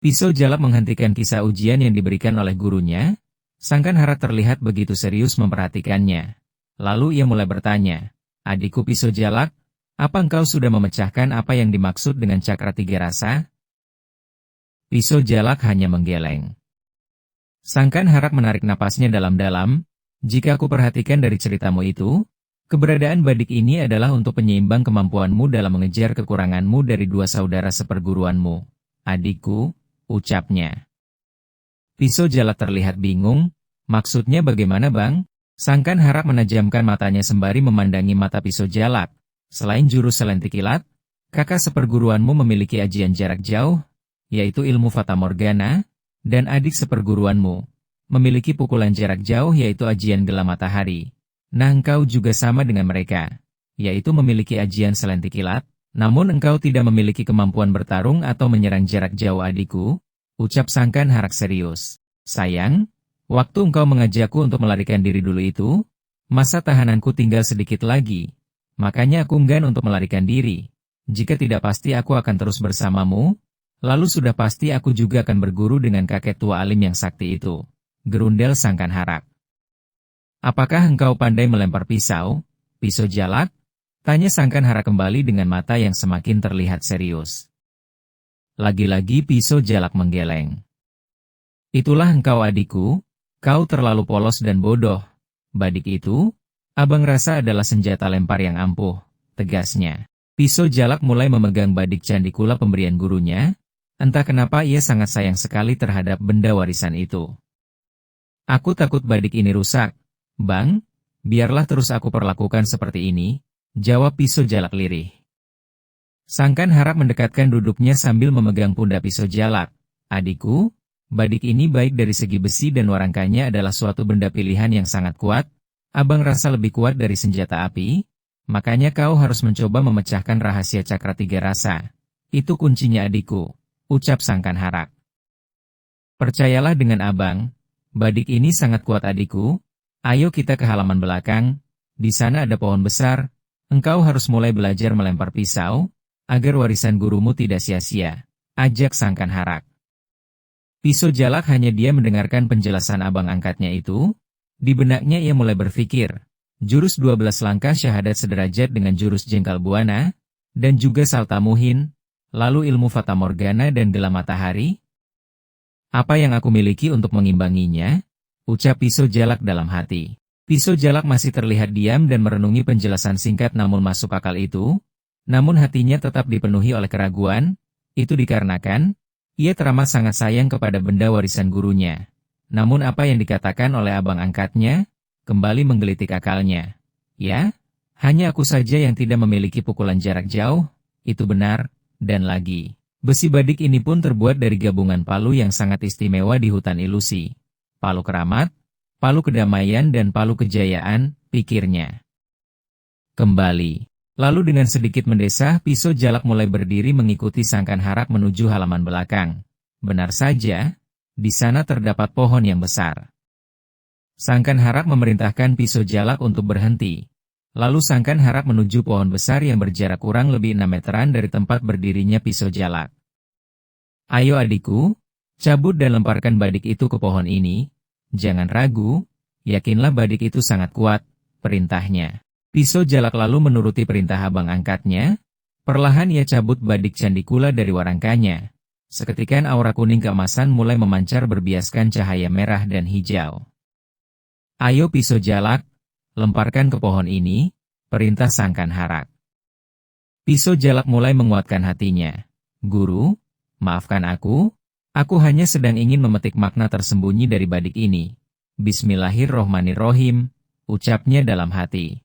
Pisau jalak menghentikan kisah ujian yang diberikan oleh gurunya. Sangkan Harak terlihat begitu serius memperhatikannya. Lalu ia mulai bertanya, "Adikku pisau jalak, apa engkau sudah memecahkan apa yang dimaksud dengan cakra tiga rasa?" Pisau jalak hanya menggeleng. Sangkan Harak menarik napasnya dalam-dalam. "Jika aku perhatikan dari ceritamu itu, keberadaan badik ini adalah untuk penyeimbang kemampuanmu dalam mengejar kekuranganmu dari dua saudara seperguruanmu. Adikku," ucapnya. Pisau jalak terlihat bingung. "Maksudnya bagaimana, Bang?" Sangkan Harak menajamkan matanya sembari memandangi mata pisau jalak. "Selain jurus selentik kilat, kakak seperguruanmu memiliki ajian jarak jauh, yaitu ilmu Fata Morgana, dan adik seperguruanmu memiliki pukulan jarak jauh yaitu ajian gelam matahari. Nah, engkau juga sama dengan mereka, yaitu memiliki ajian selentik kilat, namun engkau tidak memiliki kemampuan bertarung atau menyerang jarak jauh adikku," ucap Sangkan Harak serius. "Sayang, waktu engkau mengajakku untuk melarikan diri dulu itu, masa tahananku tinggal sedikit lagi. Makanya aku enggan untuk melarikan diri. Jika tidak pasti aku akan terus bersamamu, lalu sudah pasti aku juga akan berguru dengan kakek tua alim yang sakti itu," gerundel Sangkan Harak. "Apakah engkau pandai melempar pisau, pisau jalak?" tanya Sangkan Harak kembali dengan mata yang semakin terlihat serius. Lagi-lagi pisau jalak menggeleng. "Itulah engkau adikku, kau terlalu polos dan bodoh. Badik itu, abang rasa adalah senjata lempar yang ampuh," tegasnya. Pisau jalak mulai memegang badik candikula pemberian gurunya. Entah kenapa ia sangat sayang sekali terhadap benda warisan itu. "Aku takut badik ini rusak, Bang. Biarlah terus aku perlakukan seperti ini," jawab pisau jalak lirih. Sangkan Harak mendekatkan duduknya sambil memegang pundak pisau jalak. "Adikku, badik ini baik dari segi besi dan warangkanya adalah suatu benda pilihan yang sangat kuat. Abang rasa lebih kuat dari senjata api, makanya kau harus mencoba memecahkan rahasia cakra tiga rasa. Itu kuncinya adikku," ucap Sangkan Harak. "Percayalah dengan abang, badik ini sangat kuat adikku. Ayo kita ke halaman belakang, di sana ada pohon besar. Engkau harus mulai belajar melempar pisau, agar warisan gurumu tidak sia-sia," ajak Sangkan Harak. Pisau jalak hanya dia mendengarkan penjelasan abang angkatnya itu. Di benaknya ia mulai berpikir, jurus 12 langkah syahadat sederajat dengan jurus jengkal buana, dan juga saltamuhin, lalu ilmu Fata Morgana dan gelam matahari. "Apa yang aku miliki untuk mengimbanginya?" ucap pisau jalak dalam hati. Pisau jalak masih terlihat diam dan merenungi penjelasan singkat namun masuk akal itu. Namun hatinya tetap dipenuhi oleh keraguan. Itu dikarenakan ia teramat sangat sayang kepada benda warisan gurunya. Namun apa yang dikatakan oleh abang angkatnya kembali menggelitik akalnya. "Ya, hanya aku saja yang tidak memiliki pukulan jarak jauh." Itu benar, dan lagi. Besi badik ini pun terbuat dari gabungan palu yang sangat istimewa di hutan ilusi. Palu keramat, palu kedamaian dan palu kejayaan, pikirnya. Kembali. Lalu dengan sedikit mendesah, pisau jalak mulai berdiri mengikuti Sangkan Harak menuju halaman belakang. Benar saja, di sana terdapat pohon yang besar. Sangkan Harak memerintahkan pisau jalak untuk berhenti. Lalu Sangkan Harak menuju pohon besar yang berjarak kurang lebih 6 meteran dari tempat berdirinya pisau jalak. "Ayo adikku, cabut dan lemparkan badik itu ke pohon ini. Jangan ragu, yakinlah badik itu sangat kuat," perintahnya. Pisau jalak lalu menuruti perintah abang angkatnya. Perlahan ia cabut badik candikula dari warangkanya. Seketika aura kuning keemasan mulai memancar berbiaskan cahaya merah dan hijau. "Ayo pisau jalak, lemparkan ke pohon ini," perintah Sangkan Harak. Pisau jalak mulai menguatkan hatinya. "Guru, maafkan aku hanya sedang ingin memetik makna tersembunyi dari badik ini. Bismillahirrohmanirrohim," ucapnya dalam hati.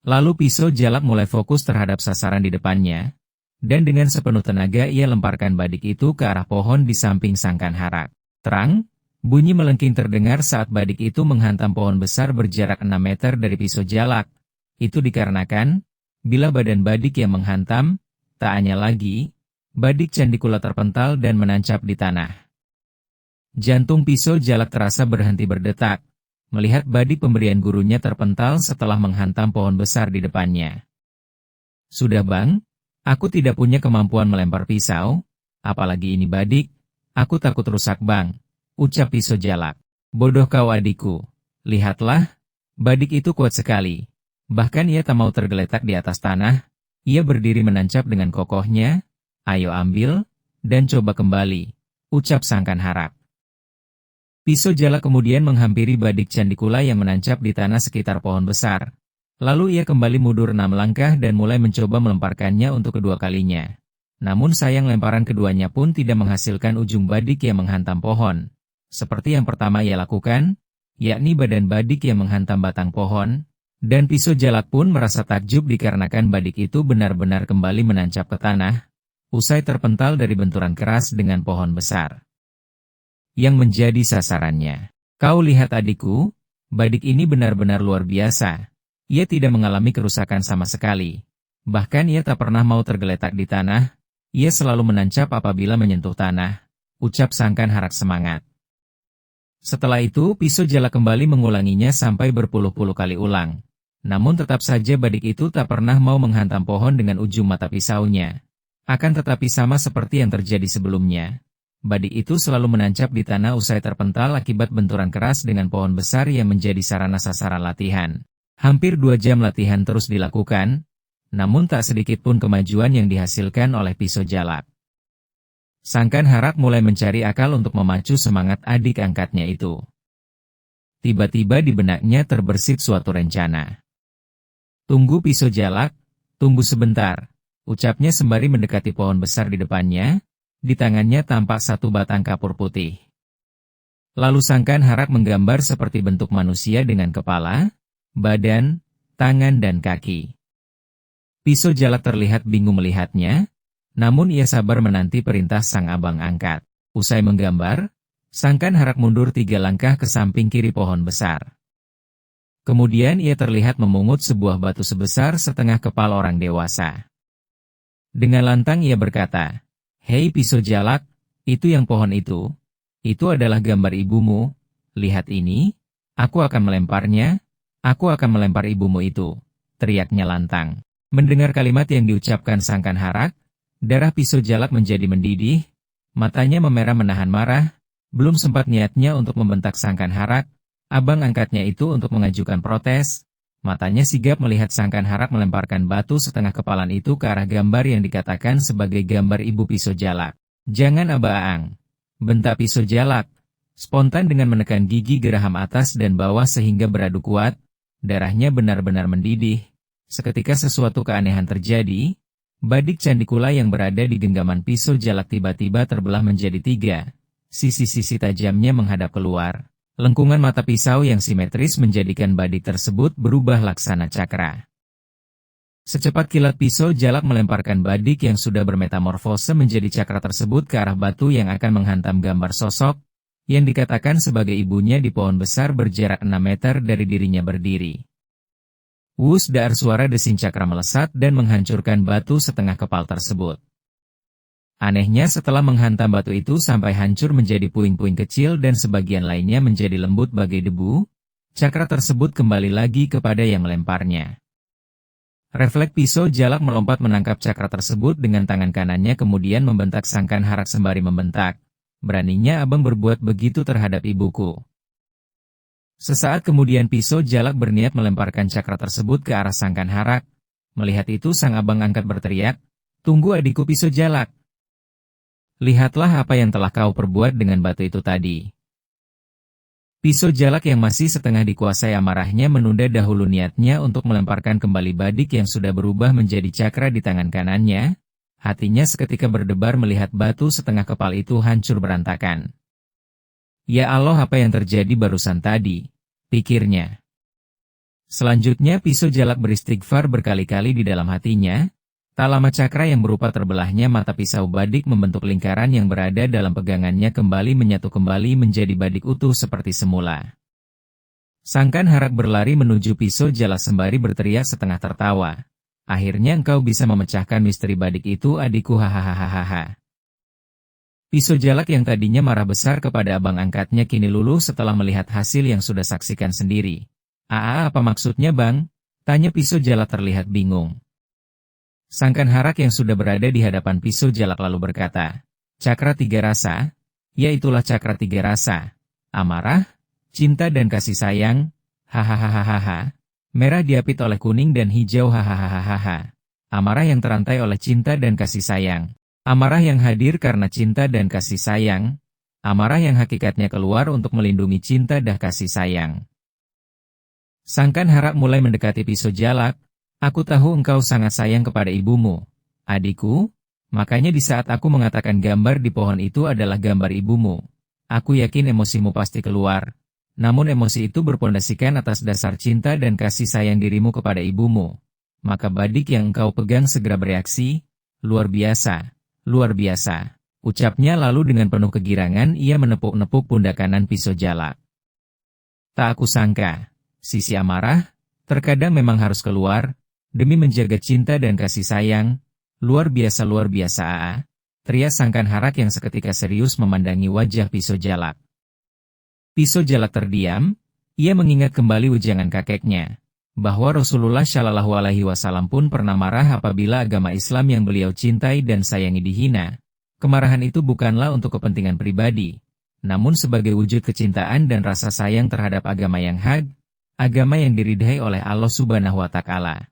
Lalu pisau jalak mulai fokus terhadap sasaran di depannya, dan dengan sepenuh tenaga ia lemparkan badik itu ke arah pohon di samping Sangkan Harak. Terang, bunyi melengking terdengar saat badik itu menghantam pohon besar berjarak 6 meter dari pisau jalak. Itu dikarenakan, bila badan badik yang menghantam, tak hanya lagi, badik candikula terpental dan menancap di tanah. Jantung pisau jalak terasa berhenti berdetak, melihat badik pemberian gurunya terpental setelah menghantam pohon besar di depannya. "Sudah Bang, aku tidak punya kemampuan melempar pisau, apalagi ini badik," Aku takut rusak bang, ucap pisau jalak. Bodoh kau adikku. Lihatlah, badik itu kuat sekali. Bahkan ia tak mau tergeletak di atas tanah. Ia berdiri menancap dengan kokohnya. Ayo ambil, dan coba kembali, ucap Sangkan Harak. Pisau jalak kemudian menghampiri badik Candikula yang menancap di tanah sekitar pohon besar. Lalu ia kembali mundur 6 langkah dan mulai mencoba melemparkannya untuk kedua kalinya. Namun sayang lemparan keduanya pun tidak menghasilkan ujung badik yang menghantam pohon. Seperti yang pertama ia lakukan, yakni badan badik yang menghantam batang pohon, dan pisau jalak pun merasa takjub dikarenakan badik itu benar-benar kembali menancap ke tanah, usai terpental dari benturan keras dengan pohon besar yang menjadi sasarannya. Kau lihat adikku, badik ini benar-benar luar biasa. Ia tidak mengalami kerusakan sama sekali. Bahkan ia tak pernah mau tergeletak di tanah. Ia selalu menancap apabila menyentuh tanah, ucap Sangkan Harak semangat. Setelah itu, pisau jalak kembali mengulanginya sampai berpuluh-puluh kali ulang. Namun tetap saja badik itu tak pernah mau menghantam pohon dengan ujung mata pisaunya. Akan tetapi sama seperti yang terjadi sebelumnya, badik itu selalu menancap di tanah usai terpental akibat benturan keras dengan pohon besar yang menjadi sarana sasaran latihan. Hampir 2 jam latihan terus dilakukan, namun tak sedikit pun kemajuan yang dihasilkan oleh pisau jalak. Sangkan Harak mulai mencari akal untuk memacu semangat adik angkatnya itu. Tiba-tiba di benaknya terbersit suatu rencana. Tunggu pisau jalak, tunggu sebentar, ucapnya sembari mendekati pohon besar di depannya. Di tangannya tampak satu batang kapur putih. Lalu Sangkan Harak menggambar seperti bentuk manusia dengan kepala, badan, tangan dan kaki. Pisau jalak terlihat bingung melihatnya, namun ia sabar menanti perintah sang abang angkat. Usai menggambar, Sangkan Harak mundur 3 langkah ke samping kiri pohon besar. Kemudian ia terlihat memungut sebuah batu sebesar setengah kepala orang dewasa. Dengan lantang ia berkata, "Hei pisau jalak, itu yang pohon itu adalah gambar ibumu. Lihat ini, aku akan melemparnya, aku akan melempar ibumu itu," teriaknya lantang. Mendengar kalimat yang diucapkan Sangkan Harak, darah pisau jalak menjadi mendidih, matanya memerah menahan marah, belum sempat niatnya untuk membentak Sangkan Harak, abang angkatnya itu untuk mengajukan protes. Matanya sigap melihat Sangkan Harak melemparkan batu setengah kepalan itu ke arah gambar yang dikatakan sebagai gambar ibu pisau jalak. "Jangan Aba-ang," bentak pisau jalak, spontan dengan menekan gigi geraham atas dan bawah sehingga beradu kuat, darahnya benar-benar mendidih. Seketika sesuatu keanehan terjadi, badik Candikula yang berada di genggaman pisau jalak tiba-tiba terbelah menjadi 3. Sisi-sisi tajamnya menghadap keluar. Lengkungan mata pisau yang simetris menjadikan badik tersebut berubah laksana cakra. Secepat kilat pisau jalak melemparkan badik yang sudah bermetamorfose menjadi cakra tersebut ke arah batu yang akan menghantam gambar sosok, yang dikatakan sebagai ibunya di pohon besar berjarak 6 meter dari dirinya berdiri. Wus dar suara desing cakra melesat dan menghancurkan batu setengah kepal tersebut. Anehnya setelah menghantam batu itu sampai hancur menjadi puing-puing kecil dan sebagian lainnya menjadi lembut bagai debu, cakra tersebut kembali lagi kepada yang melemparnya. Refleks pisau jalak melompat menangkap cakra tersebut dengan tangan kanannya kemudian membentak Sangkan Harak sembari membentak, "Beraninya abang berbuat begitu terhadap ibuku." Sesaat kemudian pisau jalak berniat melemparkan cakra tersebut ke arah Sangkan Harak. Melihat itu sang abang angkat berteriak, "Tunggu adikku pisau jalak. Lihatlah apa yang telah kau perbuat dengan batu itu tadi." Pisau jalak yang masih setengah dikuasai amarahnya menunda dahulu niatnya untuk melemparkan kembali badik yang sudah berubah menjadi cakra di tangan kanannya. Hatinya seketika berdebar melihat batu setengah kepal itu hancur berantakan. "Ya Allah, apa yang terjadi barusan tadi?" pikirnya. Selanjutnya pisau jalak beristighfar berkali-kali di dalam hatinya. Tak lama cakra yang berupa terbelahnya mata pisau badik membentuk lingkaran yang berada dalam pegangannya kembali menyatu kembali menjadi badik utuh seperti semula. Sangkan Harak berlari menuju pisau jalak sembari berteriak setengah tertawa. "Akhirnya engkau bisa memecahkan misteri badik itu adikku, hahaha." Pisau jalak yang tadinya marah besar kepada abang angkatnya kini luluh setelah melihat hasil yang sudah saksikan sendiri. Apa maksudnya bang?" tanya pisau jalak terlihat bingung. Sangkan Harak yang sudah berada di hadapan pisau jalak lalu berkata, "Cakra 3 rasa, Yaitulah cakra tiga rasa. Amarah, cinta dan kasih sayang, hahaha. Merah diapit oleh kuning dan hijau, hahaha. Amarah yang terantai oleh cinta dan kasih sayang. Amarah yang hadir karena cinta dan kasih sayang. Amarah yang hakikatnya keluar untuk melindungi cinta dan kasih sayang. Sangkan harap mulai mendekati pisau jalak. Aku tahu engkau sangat sayang kepada ibumu, adikku. Makanya di saat aku mengatakan gambar di pohon itu adalah gambar ibumu, aku yakin emosimu pasti keluar. Namun emosi itu berpondasikan atas dasar cinta dan kasih sayang dirimu kepada ibumu. Maka badik yang engkau pegang segera bereaksi, luar biasa, luar biasa. Ucapnya lalu dengan penuh kegirangan ia menepuk-nepuk pundak kanan pisau jalak. Tak aku sangka, sisi amarah, terkadang memang harus keluar, demi menjaga cinta dan kasih sayang. Luar biasa, teriak Sangkan Harak yang seketika serius memandangi wajah pisau jalak. Pisau jalak terdiam, ia mengingat kembali ujangan kakeknya, bahwa Rasulullah Shallallahu Alaihi Wasallam pun pernah marah apabila agama Islam yang beliau cintai dan sayangi dihina. Kemarahan itu bukanlah untuk kepentingan pribadi, namun sebagai wujud kecintaan dan rasa sayang terhadap agama yang hak, agama yang diridhai oleh Allah Subhanahu wa Ta'ala.